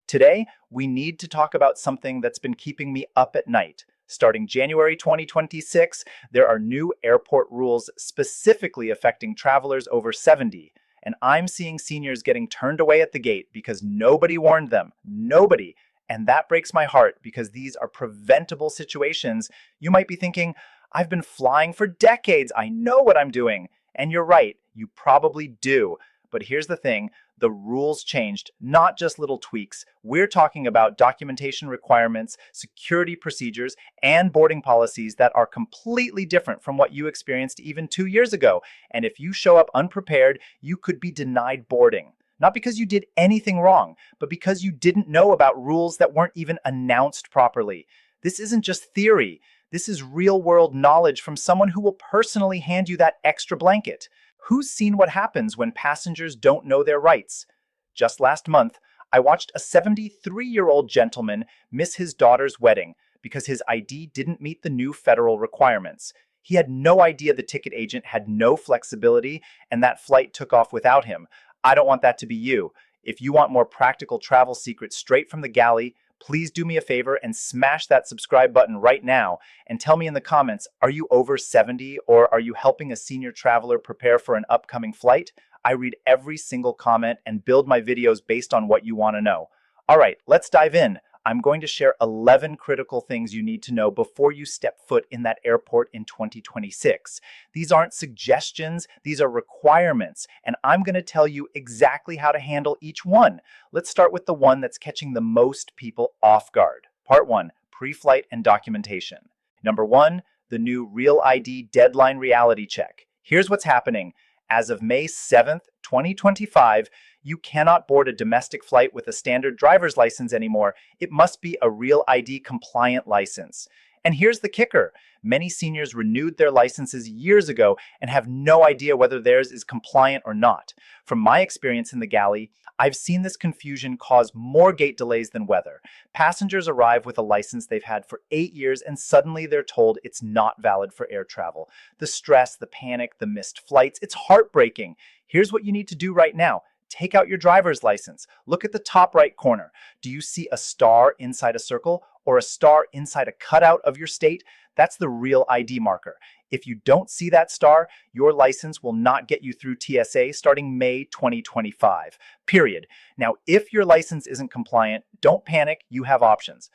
Today, we need to talk about something that's been keeping me up at night. Starting January 2026, there are new airport rules specifically affecting travelers over 70, and I'm seeing seniors getting turned away at the gate because nobody warned them. Nobody. And that breaks my heart because these are preventable situations. You might be thinking, I've been flying for decades. I know what I'm doing. And you're right, you probably do. But here's the thing, the rules changed, not just little tweaks. We're talking about documentation requirements, security procedures, and boarding policies that are completely different from what you experienced even 2 years ago. And if you show up unprepared, you could be denied boarding. Not because you did anything wrong, but because you didn't know about rules that weren't even announced properly. This isn't just theory. This is real-world knowledge from someone who will personally hand you that extra blanket. Who's seen what happens when passengers don't know their rights? Just last month, I watched a 73-year-old gentleman miss his daughter's wedding because his ID didn't meet the new federal requirements. He had no idea the ticket agent had no flexibility and that flight took off without him. I don't want that to be you. If you want more practical travel secrets straight from the galley, please do me a favor and smash that subscribe button right now and tell me in the comments, are you over 70 or are you helping a senior traveler prepare for an upcoming flight? I read every single comment and build my videos based on what you want to know. All right, let's dive in. I'm going to share 11 critical things you need to know before you step foot in that airport in 2026. These aren't suggestions, these are requirements, and I'm going to tell you exactly how to handle each one. Let's start with the one that's catching the most people off guard. Part 1, pre-flight and documentation. Number 1, the new Real ID deadline reality check. Here's what's happening. As of May 7th, 2025, you cannot board a domestic flight with a standard driver's license anymore. It must be a Real ID compliant license. And here's the kicker. Many seniors renewed their licenses years ago and have no idea whether theirs is compliant or not. From my experience in the galley, I've seen this confusion cause more gate delays than weather. Passengers arrive with a license they've had for 8 years and suddenly they're told it's not valid for air travel. The stress, the panic, the missed flights, it's heartbreaking. Here's what you need to do right now. Take out your driver's license. Look at the top right corner. Do you see a star inside a circle or a star inside a cutout of your state? That's the Real ID marker. If you don't see that star, your license will not get you through TSA starting May 2025. Period. Now, if your license isn't compliant, don't panic, you have options.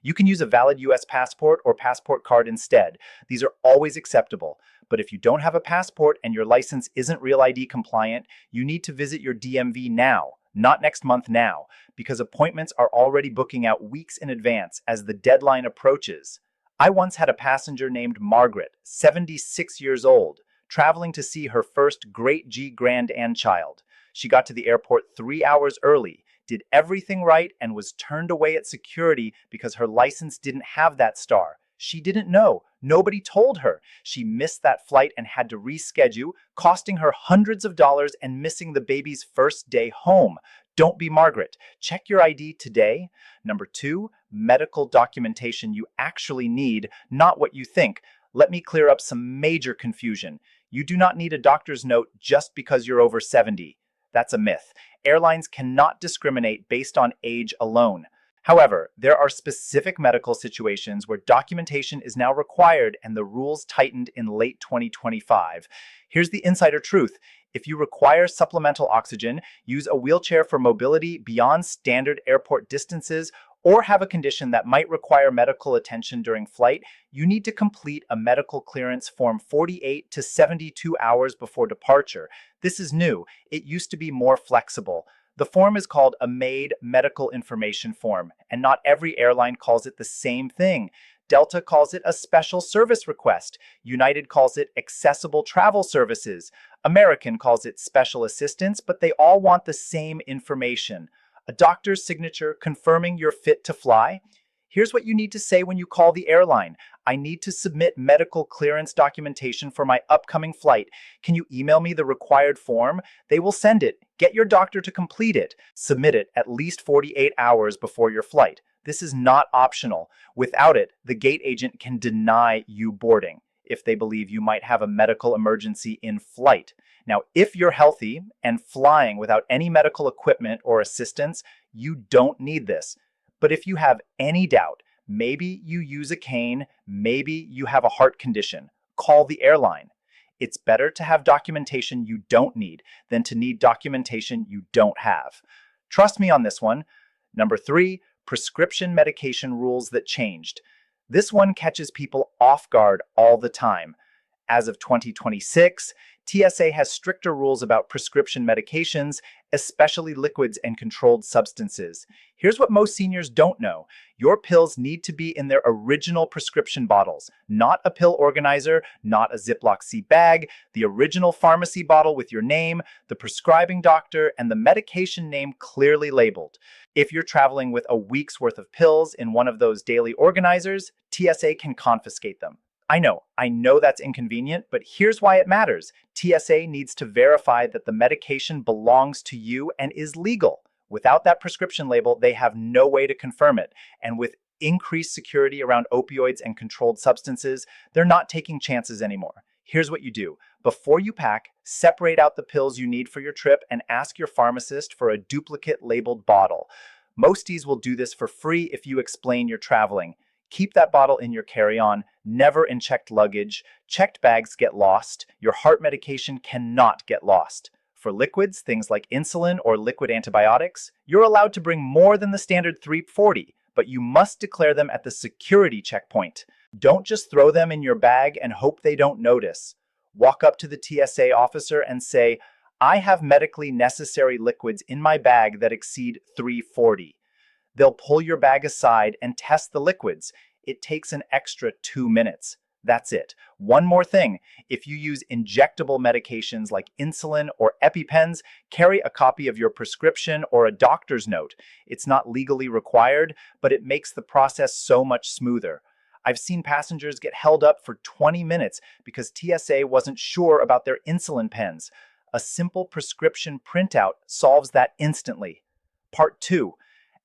You can use a valid US passport or passport card instead. These are always acceptable. But if you don't have a passport and your license isn't Real ID compliant, you need to visit your DMV now, not next month now, because appointments are already booking out weeks in advance as the deadline approaches. I once had a passenger named Margaret, 76 years old, traveling to see her first great G grandchild. She got to the airport 3 hours early, did everything right, and was turned away at security because her license didn't have that star. She didn't know. Nobody told her. She missed that flight and had to reschedule, costing her hundreds of dollars and missing the baby's first day home. Don't be Margaret. Check your ID today. Number 2, medical documentation you actually need, not what you think. Let me clear up some major confusion. You do not need a doctor's note just because you're over 70. That's a myth. Airlines cannot discriminate based on age alone. However, there are specific medical situations where documentation is now required and the rules tightened in late 2025. Here's the insider truth. If you require supplemental oxygen, use a wheelchair for mobility beyond standard airport distances, or have a condition that might require medical attention during flight, you need to complete a medical clearance form 48 to 72 hours before departure. This is new. It used to be more flexible. The form is called a MAID Medical Information Form, and not every airline calls it the same thing. Delta calls it a Special Service Request. United calls it Accessible Travel Services. American calls it Special Assistance, but they all want the same information. A doctor's signature confirming you're fit to fly. Here's what you need to say when you call the airline. I need to submit medical clearance documentation for my upcoming flight. Can you email me the required form? They will send it. Get your doctor to complete it. Submit it at least 48 hours before your flight. This is not optional. Without it, the gate agent can deny you boarding if they believe you might have a medical emergency in flight. Now, if you're healthy and flying without any medical equipment or assistance, You don't need this. But if you have any doubt, maybe you use a cane, maybe you have a heart condition, call the airline. It's better to have documentation you don't need than to need documentation you don't have. Trust me on this one. Number 3, prescription medication rules that changed. This one catches people off guard all the time. As of 2026, TSA has stricter rules about prescription medications, especially liquids and controlled substances. Here's what most seniors don't know. Your pills need to be in their original prescription bottles, not a pill organizer, not a Ziploc seed bag, the original pharmacy bottle with your name, the prescribing doctor, and the medication name clearly labeled. If you're traveling with a week's worth of pills in one of those daily organizers, TSA can confiscate them. I know that's inconvenient, but here's why it matters. TSA needs to verify that the medication belongs to you and is legal. Without that prescription label, they have no way to confirm it. And with increased security around opioids and controlled substances, they're not taking chances anymore. Here's what you do. Before you pack, separate out the pills you need for your trip and ask your pharmacist for a duplicate labeled bottle. Mosties will do this for free if you explain you're traveling. Keep that bottle in your carry-on, never in checked luggage. Checked bags get lost. Your heart medication cannot get lost. For liquids, things like insulin or liquid antibiotics, you're allowed to bring more than the standard 340, but you must declare them at the security checkpoint. Don't just throw them in your bag and hope they don't notice. Walk up to the TSA officer and say, "I have medically necessary liquids in my bag that exceed 340. They'll pull your bag aside and test the liquids. It takes an extra 2 minutes. That's it. One more thing. If you use injectable medications like insulin or EpiPens, carry a copy of your prescription or a doctor's note. It's not legally required, but it makes the process so much smoother. I've seen passengers get held up for 20 minutes because TSA wasn't sure about their insulin pens. A simple prescription printout solves that instantly. Part 2.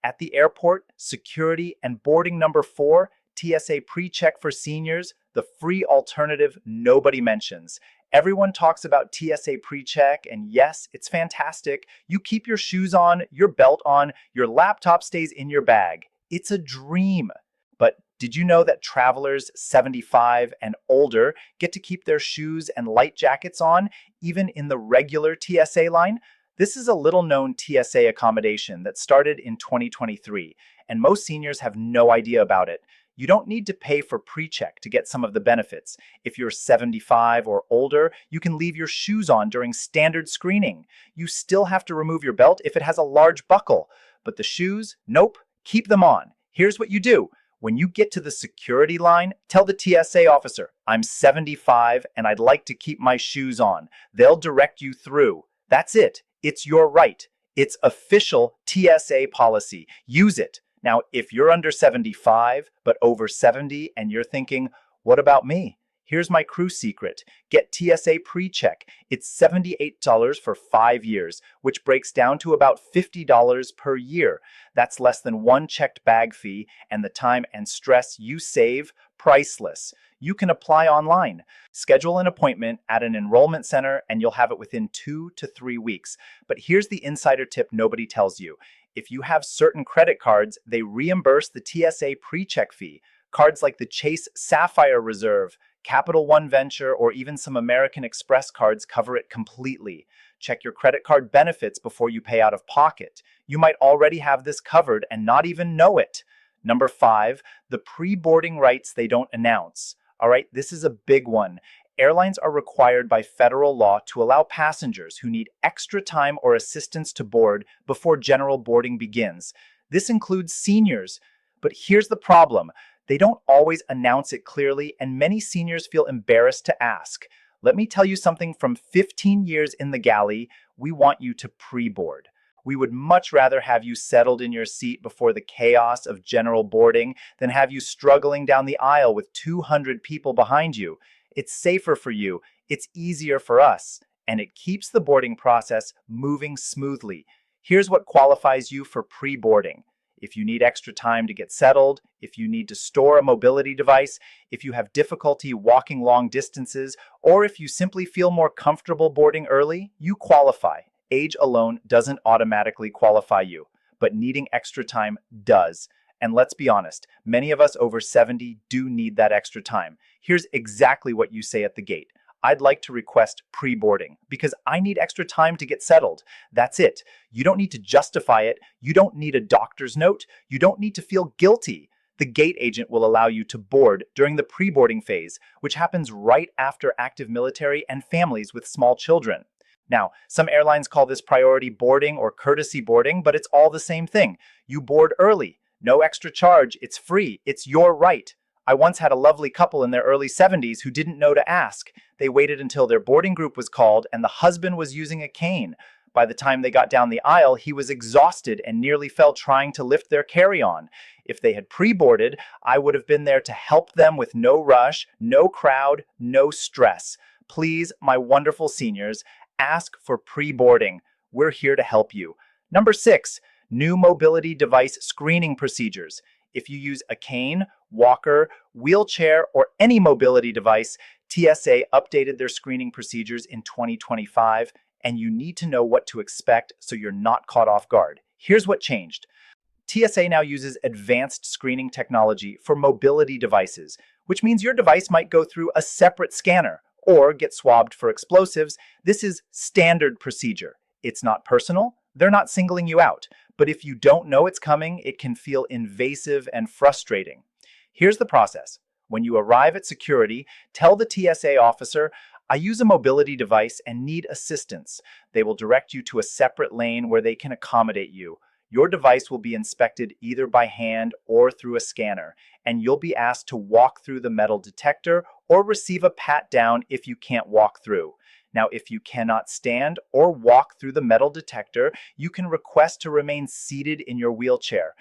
At the airport, security and boarding number 4, TSA pre-check for seniors, the free alternative nobody mentions. Everyone talks about TSA pre-check, and yes, it's fantastic. You keep your shoes on, your belt on, your laptop stays in your bag. It's a dream. But did you know that travelers 75 and older get to keep their shoes and light jackets on, even in the regular TSA line? This is a little-known TSA accommodation that started in 2023, and most seniors have no idea about it. You don't need to pay for pre-check to get some of the benefits. If you're 75 or older, you can leave your shoes on during standard screening. You still have to remove your belt if it has a large buckle, but the shoes, nope, keep them on. Here's what you do. When you get to the security line, tell the TSA officer, "I'm 75 and I'd like to keep my shoes on." They'll direct you through. That's it. It's your right. It's official TSA policy. Use it. Now, if you're under 75 but over 70 and you're thinking, "What about me?" Here's my crew secret. Get TSA pre-check. It's $78 for 5 years, which breaks down to about $50 per year. That's less than one checked bag fee, and the time and stress you save, priceless. You can apply online. Schedule an appointment at an enrollment center and you'll have it within 2 to 3 weeks. But here's the insider tip nobody tells you. If you have certain credit cards, they reimburse the TSA pre-check fee. Cards like the Chase Sapphire Reserve, Capital One Venture, or even some American Express cards cover it completely. Check your credit card benefits before you pay out of pocket. You might already have this covered and not even know it. Number 5, the pre-boarding rights they don't announce. All right, this is a big one. Airlines are required by federal law to allow passengers who need extra time or assistance to board before general boarding begins. This includes seniors. But here's the problem. They don't always announce it clearly, and many seniors feel embarrassed to ask. Let me tell you something from 15 years in the galley. We want you to pre-board. We would much rather have you settled in your seat before the chaos of general boarding than have you struggling down the aisle with 200 people behind you. It's safer for you, it's easier for us, and it keeps the boarding process moving smoothly. Here's what qualifies you for pre-boarding. If you need extra time to get settled, if you need to store a mobility device, if you have difficulty walking long distances, or if you simply feel more comfortable boarding early, you qualify. Age alone doesn't automatically qualify you. but needing extra time does. And let's be honest, many of us over 70 do need that extra time. Here's exactly what you say at the gate. I'd like to request pre-boarding because I need extra time to get settled. That's it. You don't need to justify it. You don't need a doctor's note. You don't need to feel guilty. The gate agent will allow you to board during the pre-boarding phase, which happens right after active military and families with small children. Now, some airlines call this priority boarding or courtesy boarding, but it's all the same thing. You board early. No extra charge. It's free. It's your right. I once had a lovely couple in their early 70s who didn't know to ask. They waited until their boarding group was called and the husband was using a cane. By the time they got down the aisle, he was exhausted and nearly fell trying to lift their carry-on. If they had pre-boarded, I would have been there to help them with no rush, no crowd, no stress. Please, my wonderful seniors, ask for pre-boarding. We're here to help you. Number 6, new mobility device screening procedures. If you use a cane, walker, wheelchair, or any mobility device, TSA updated their screening procedures in 2025, and you need to know what to expect so you're not caught off guard. Here's what changed. TSA now uses advanced screening technology for mobility devices, which means your device might go through a separate scanner or get swabbed for explosives. This is standard procedure. It's not personal. They're not singling you out. But if you don't know it's coming, it can feel invasive and frustrating. Here's the process. When you arrive at security, tell the TSA officer, I use a mobility device and need assistance. They will direct you to a separate lane where they can accommodate you. Your device will be inspected either by hand or through a scanner, and you'll be asked to walk through the metal detector or receive a pat down if you can't walk through. Now, if you cannot stand or walk through the metal detector, you can request to remain seated in your wheelchair.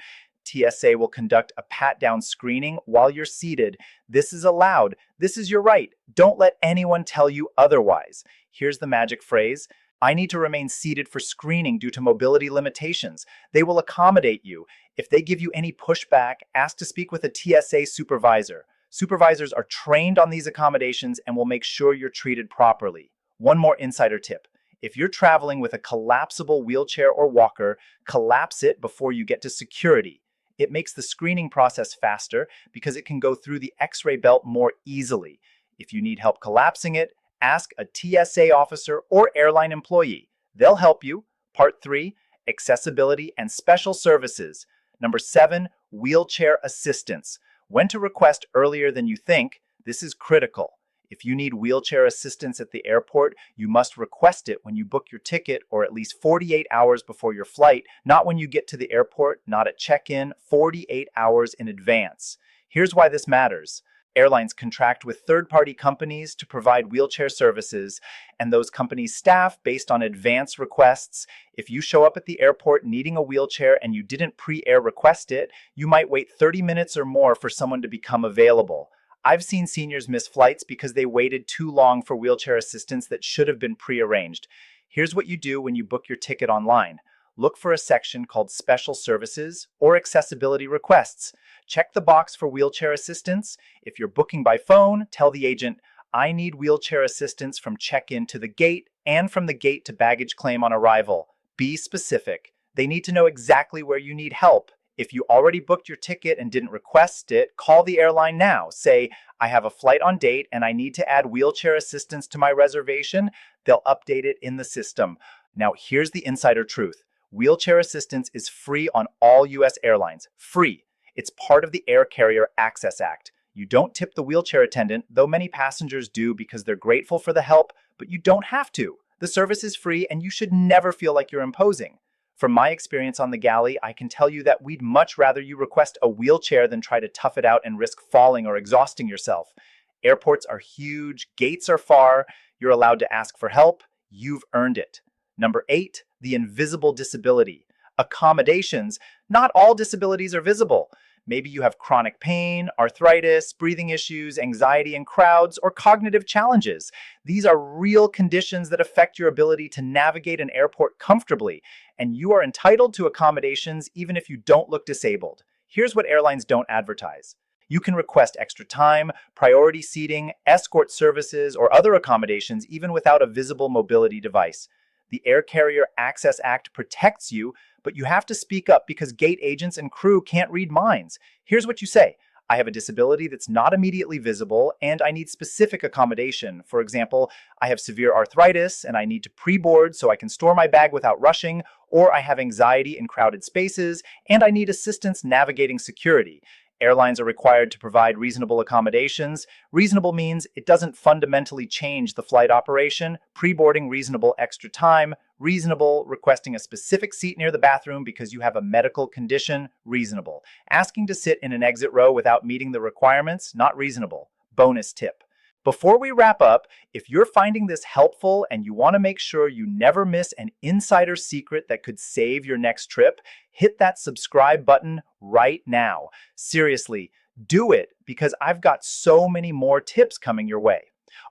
TSA will conduct a pat-down screening while you're seated. This is allowed. This is your right. Don't let anyone tell you otherwise. Here's the magic phrase. I need to remain seated for screening due to mobility limitations. They will accommodate you. If they give you any pushback, ask to speak with a TSA supervisor. Supervisors are trained on these accommodations and will make sure you're treated properly. One more insider tip. If you're traveling with a collapsible wheelchair or walker, collapse it before you get to security. It makes the screening process faster because it can go through the X-ray belt more easily. If you need help collapsing it, ask a TSA officer or airline employee. They'll help you. Part 3, accessibility and special services. Number 7, wheelchair assistance. When to request earlier than you think, this is critical. If you need wheelchair assistance at the airport, you must request it when you book your ticket or at least 48 hours before your flight, not when you get to the airport, not at check-in, 48 hours in advance. Here's why this matters. Airlines contract with third-party companies to provide wheelchair services, and those companies staff based on advance requests. If you show up at the airport needing a wheelchair and you didn't pre-air request it, you might wait 30 minutes or more for someone to become available. I've seen seniors miss flights because they waited too long for wheelchair assistance that should have been prearranged. Here's what you do when you book your ticket online. Look for a section called Special Services or Accessibility Requests. Check the box for wheelchair assistance. If you're booking by phone, tell the agent, I need wheelchair assistance from check-in to the gate and from the gate to baggage claim on arrival. Be specific. They need to know exactly where you need help. If you already booked your ticket and didn't request it, call the airline now. Say, I have a flight on date and I need to add wheelchair assistance to my reservation. They'll update it in the system. Now, here's the insider truth. Wheelchair assistance is free on all U.S. airlines. Free. It's part of the Air Carrier Access Act. You don't tip the wheelchair attendant, though many passengers do because they're grateful for the help, but you don't have to. The service is free and you should never feel like you're imposing. From my experience on the galley, I can tell you that we'd much rather you request a wheelchair than try to tough it out and risk falling or exhausting yourself. Airports are huge, gates are far, you're allowed to ask for help, you've earned it. Number 8, the invisible disability. Accommodations. Not all disabilities are visible. Maybe you have chronic pain, arthritis, breathing issues, anxiety in crowds, or cognitive challenges. These are real conditions that affect your ability to navigate an airport comfortably, and you are entitled to accommodations even if you don't look disabled. Here's what airlines don't advertise. You can request extra time, priority seating, escort services, or other accommodations even without a visible mobility device. The Air Carrier Access Act protects you, but you have to speak up because gate agents and crew can't read minds. Here's what you say. I have a disability that's not immediately visible, and I need specific accommodation. For example, I have severe arthritis, and I need to pre-board so I can store my bag without rushing, or I have anxiety in crowded spaces, and I need assistance navigating security. Airlines are required to provide reasonable accommodations. Reasonable means it doesn't fundamentally change the flight operation. Pre-boarding reasonable extra time. Reasonable requesting a specific seat near the bathroom because you have a medical condition. Reasonable. Asking to sit in an exit row without meeting the requirements. Not reasonable. Bonus tip. Before we wrap up, if you're finding this helpful and you want to make sure you never miss an insider secret that could save your next trip, hit that subscribe button right now. Seriously, do it because I've got so many more tips coming your way.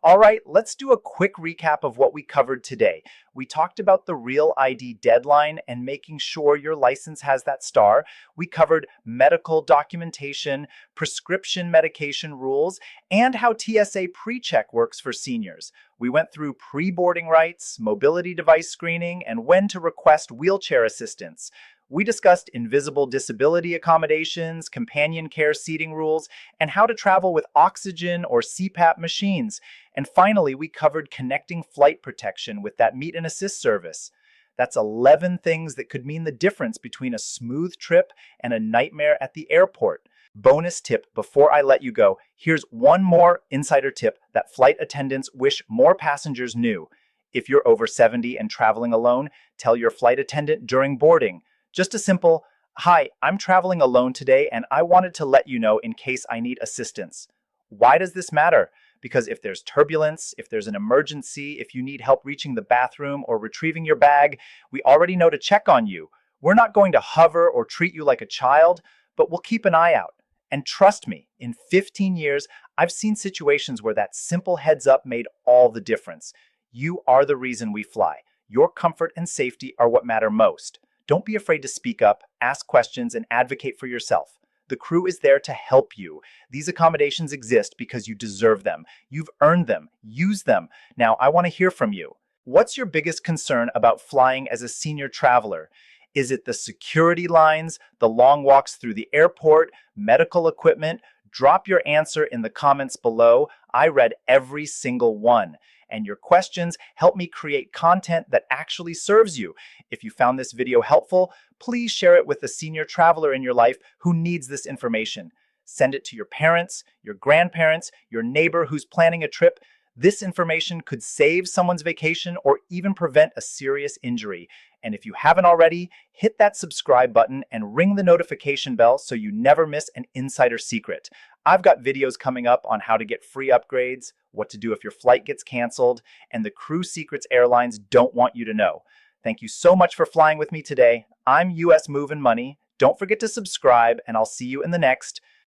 All right, let's do a quick recap of what we covered today. We talked about the Real ID deadline and making sure your license has that star. We covered medical documentation, prescription medication rules, and how TSA PreCheck works for seniors. We went through pre-boarding rights, mobility device screening, and when to request wheelchair assistance. We discussed invisible disability accommodations, companion care seating rules, and how to travel with oxygen or CPAP machines. And finally, we covered connecting flight protection with that meet and assist service. That's 11 things that could mean the difference between a smooth trip and a nightmare at the airport. Bonus tip before I let you go, here's one more insider tip that flight attendants wish more passengers knew. If you're over 70 and traveling alone, tell your flight attendant during boarding. Just a simple, "Hi, I'm traveling alone today and I wanted to let you know in case I need assistance." Why does this matter? Because if there's turbulence, if there's an emergency, if you need help reaching the bathroom or retrieving your bag, we already know to check on you. We're not going to hover or treat you like a child, but we'll keep an eye out. And trust me, in 15 years, I've seen situations where that simple heads up made all the difference. You are the reason we fly. Your comfort and safety are what matter most. Don't be afraid to speak up, ask questions, and advocate for yourself. The crew is there to help you. These accommodations exist because you deserve them. You've earned them. Use them. Now, I want to hear from you. What's your biggest concern about flying as a senior traveler? Is it the security lines, the long walks through the airport, medical equipment? Drop your answer in the comments below. I read every single one. And your questions help me create content that actually serves you. If you found this video helpful, please share it with a senior traveler in your life who needs this information. Send it to your parents, your grandparents, your neighbor who's planning a trip. This information could save someone's vacation or even prevent a serious injury. And if you haven't already, hit that subscribe button and ring the notification bell so you never miss an insider secret. I've got videos coming up on how to get free upgrades, what to do if your flight gets canceled, and the crew secrets airlines don't want you to know. Thank you so much for flying with me today. I'm US Movin' Money. Don't forget to subscribe, and I'll see you in the next